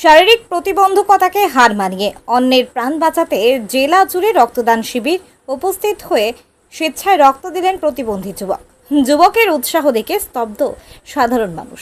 শারীরিক প্রতিবন্ধকতাকে হার মানিয়ে অন্যের প্রাণ বাঁচাতে জেলা জুড়ে রক্তদান শিবির উপস্থিত হয়ে স্বেচ্ছায় রক্ত দিলেন প্রতিবন্ধী যুবকের উৎসাহ দেখে স্তব্ধ সাধারণ মানুষ।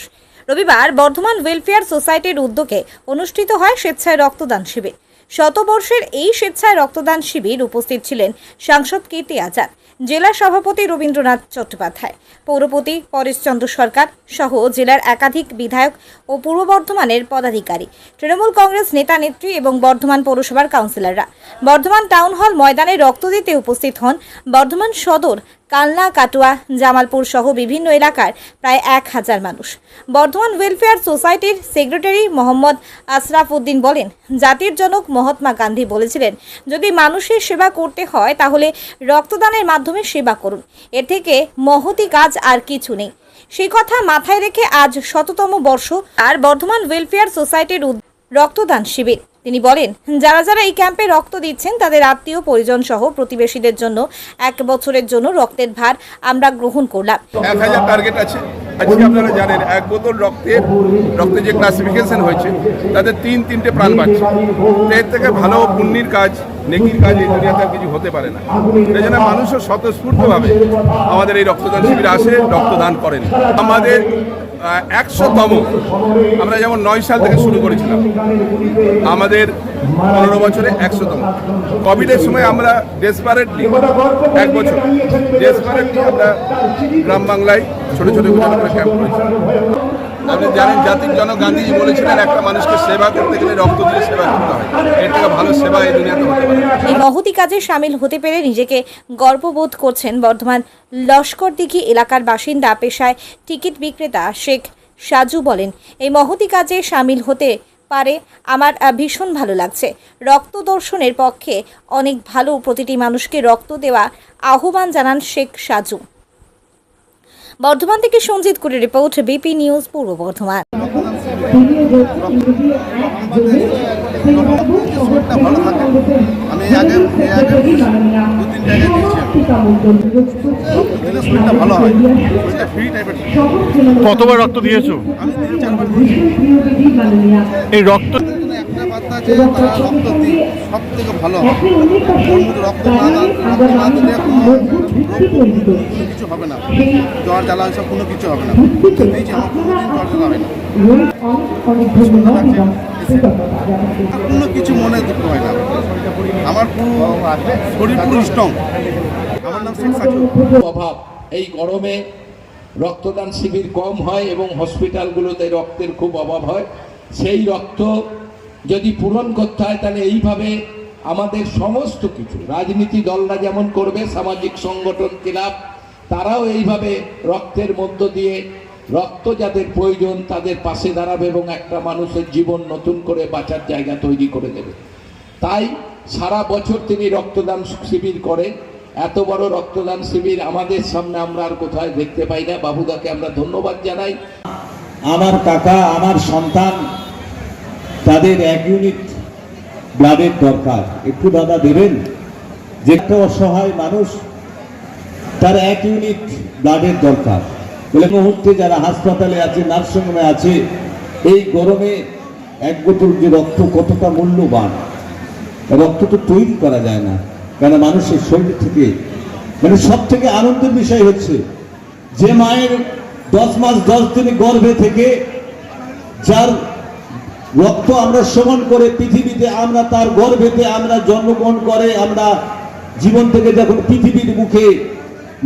রবিবার বর্ধমান ওয়েলফেয়ার সোসাইটির উদ্যোগে অনুষ্ঠিত হয় স্বেচ্ছায় রক্তদান শিবির। শতবর্ষের এই স্বেচ্ছায় রক্তদান শিবির উপস্থিত ছিলেন সাংসদ কীর্তি আজাদ, জেলা সভাপতি রবীন্দ্রনাথ চট্টোপাধ্যায়, পৌরপতি পরেশচন্দ্র সরকার সহ জেলার একাধিক বিধায়ক ও পূর্ব বর্ধমানের পদাধিকারী, তৃণমূল কংগ্রেস নেতা নেত্রী এবং বর্ধমান পৌরসভার কাউন্সিলররা। বর্ধমান টাউন হল ময়দানে রক্ত দিতে উপস্থিত হন বর্ধমান সদর, কালনা, কাটুয়া, জামালপুর সহ বিভিন্ন এলাকার প্রায় 1000 মানুষ। বর্ধমান ওয়েলফেয়ার সোসাইটির সেক্রেটারি মোহাম্মদ আশরাফ উদ্দিন বলেন, জাতির জনক মহাত্মা গান্ধী বলেছিলেন, যদি মানুষের সেবা করতে হয় তাহলে রক্তদানের মাধ্যমে সেবা করুন, এর থেকে মহতি কাজ আর কিছু নেই। সেই কথা মাথায় রেখে আজ 100তম বর্ষ আর বর্ধমান ওয়েলফেয়ার সোসাইটির রক্তদান শিবির। তিনি বলেন, যারা যারা এই ক্যাম্পে রক্ত দিচ্ছেন তাদের আত্মীয় পরিজন সহ প্রতিবেশীদের জন্য 1 বছরের জন্য রক্তের ভার আমরা গ্রহণ করলাম। 1000 টার্গেট আছে। আজকে আপনারা জানেন 1 বোতল রক্তে যে ক্লাসিফিকেশন হয়েছে তাদের 3-3টে প্রাণ বাঁচছে। এর থেকে ভালো পুণ্যের কাজ, নেকির কাজ এই দুনিয়াতে কিছু হতে পারে না। সেই জন্য মানুষও স্বতঃস্ফূর্তভাবে আমাদের এই রক্তদান শিবিরে আসে, রক্তদান করেন। আমাদের 100তম, আমরা যেমন 9 সাল থেকে শুরু করেছিলাম, আমাদের 15 বছরে 100তম। কোভিডের সময় আমরা ডেসপারেটলি 1 বছর আমরা গ্রাম বাংলায় ছোট ছোট করে ক্যাম্প করেছি। আপনি জানেন, জাতির জনক গান্ধীজি বলেছিলেন, একটা মানুষকে সেবা করতে গেলে রক্ত দিয়ে সেবা করতে হয়। এর থেকে ভালো সেবা এই দুনিয়াতে হতে পারে। এই মহতি কাজে সামিল হতে পেরে নিজেকে গর্ববোধ করছেন বর্ধমান লস্করদিঘি এলাকার বাসিন্দা, পেশায় টিকিট বিক্রেতা শেখ সাজু বলেন, এই মহতি কাজে সামিল হতে পারে আমার ভীষণ ভালো লাগছে। রক্ত দর্শনের পক্ষে অনেক ভালো, প্রতিটি মানুষকে রক্ত দেওয়া আহ্বান জানান শেখ সাজু। বর্ধমান থেকে সঞ্জিত করে রিপোর্ট, বিপি নিউজ, পূর্ব বর্ধমান। কতবার রক্ত দিয়েছো? এই রক্ত সব থেকে ভালো রক্ত না দিলে কিছু হবে না, জ্বর জ্বালা সব কোনো কিছু হবে না। আমার কোনোদিন জ্বর জ্বালা হয় না, কোনো কিছু মনে দুঃখ হয় না, আমার পুরো শরীর পুরো স্ট্রং। আমার নাম শেখ সাজু। অভাব, এই গরমে রক্তদান শিবির কম হয় এবং হসপিটালগুলোতে রক্তের খুব অভাব হয়। সেই রক্ত যদি পূরণ করতে হয় তাহলে এইভাবে আমাদের সমস্ত কিছু রাজনীতি দলরা যেমন করবে, সামাজিক সংগঠন, ক্লাব, তারাও এইভাবে রক্তের মধ্য দিয়ে রক্ত যাদের প্রয়োজন তাদের পাশে দাঁড়াবে এবং একটা মানুষের জীবন নতুন করে বাঁচার জায়গা তৈরি করে দেবে। তাই সারা বছর তিনি রক্তদান শিবির করেন। এত বড় রক্তদান শিবির আমাদের সামনে আমরা আর কোথায় দেখতে পাই না। বাবুদাকে আমরা ধন্যবাদ জানাই। আমার কাকা, আমার সন্তান, তাদের 1 ইউনিট ব্লাডের দরকার, একটু দাদা দেবেন? যে একটা অসহায় মানুষ, তার 1 ইউনিট ব্লাডের দরকার বলে মুহূর্তে যারা হাসপাতালে আছে, নার্সিংহোমে আছে, এই গরমে 1 বোতল যে রক্ত কতটা মূল্যবান। রক্ত তো তৈরি করা যায় না, কেন মানুষের শরীর থেকে সব থেকে আনন্দের বিষয় হচ্ছে যে মায়ের 10 মাস 10 দিন গর্ভে থেকে যার রক্ত আমরা শোষণ করে পৃথিবীতে আমরা তার গর্ভেতে আমরা জন্মগ্রহণ করে আমরা জীবন থেকে যখন পৃথিবীর মুখে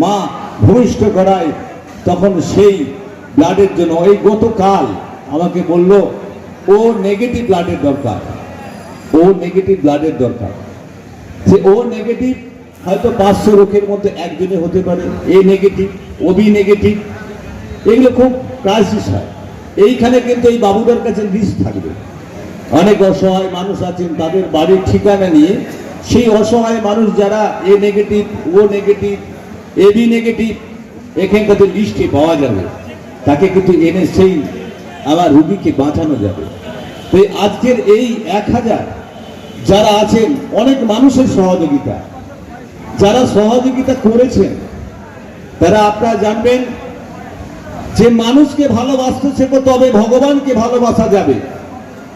মা ভূমিষ্ঠ করায়, তখন সেই ব্লাডের জন্য এই গতকাল আমাকে বলল ও নেগেটিভ ব্লাডের দরকার, ও নেগেটিভ ব্লাডের দরকার। যে ও নেগেটিভ হয়তো 500 লোকের মধ্যে একজনে হতে পারে, এ নেগেটিভ, ও বি নেগেটিভ, এগুলো খুব ক্রাইসিস হয়। এইখানে কিন্তু এই বাবুদের কাছে লিস্ট থাকবে। অনেক অসহায় মানুষ আছেন, তাদের বাড়ির ঠিকানা নিয়ে সেই অসহায় মানুষ যারা এ negative, O negative, A B negative, এখানকার লিস্টে পাওয়া যাবে, তাকে কিন্তু এনে সেই আমার রুগীকে বাঁচানো যাবে। তো আজকের এই 1000 যারা আছেন, অনেক মানুষের সহযোগিতা, যারা সহযোগিতা করেছেন তারা আপনারা জানবেন যে মানুষকে ভালোবাসতে শেখো তবে ভগবানকে ভালোবাসা যাবে।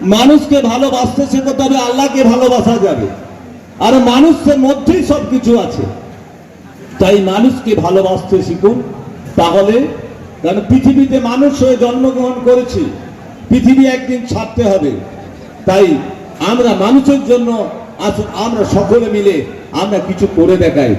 মানুষকে ভালোবাসতে শেখো, তবে আল্লাহকে ভালোবাসা যাবে। আর মানুষের মধ্যেই সবকিছু আছে, তাই মানুষকে ভালোবাসতে শিখুন। তাহলে কারণ পৃথিবীতে মানুষ হয়ে জন্মগ্রহণ করেছি, পৃথিবী একদিন ছাড়তে হবে। তাই আমরা মানুষের জন্য আসুন আমরা সকলে মিলে আমরা কিছু করে দেখাই।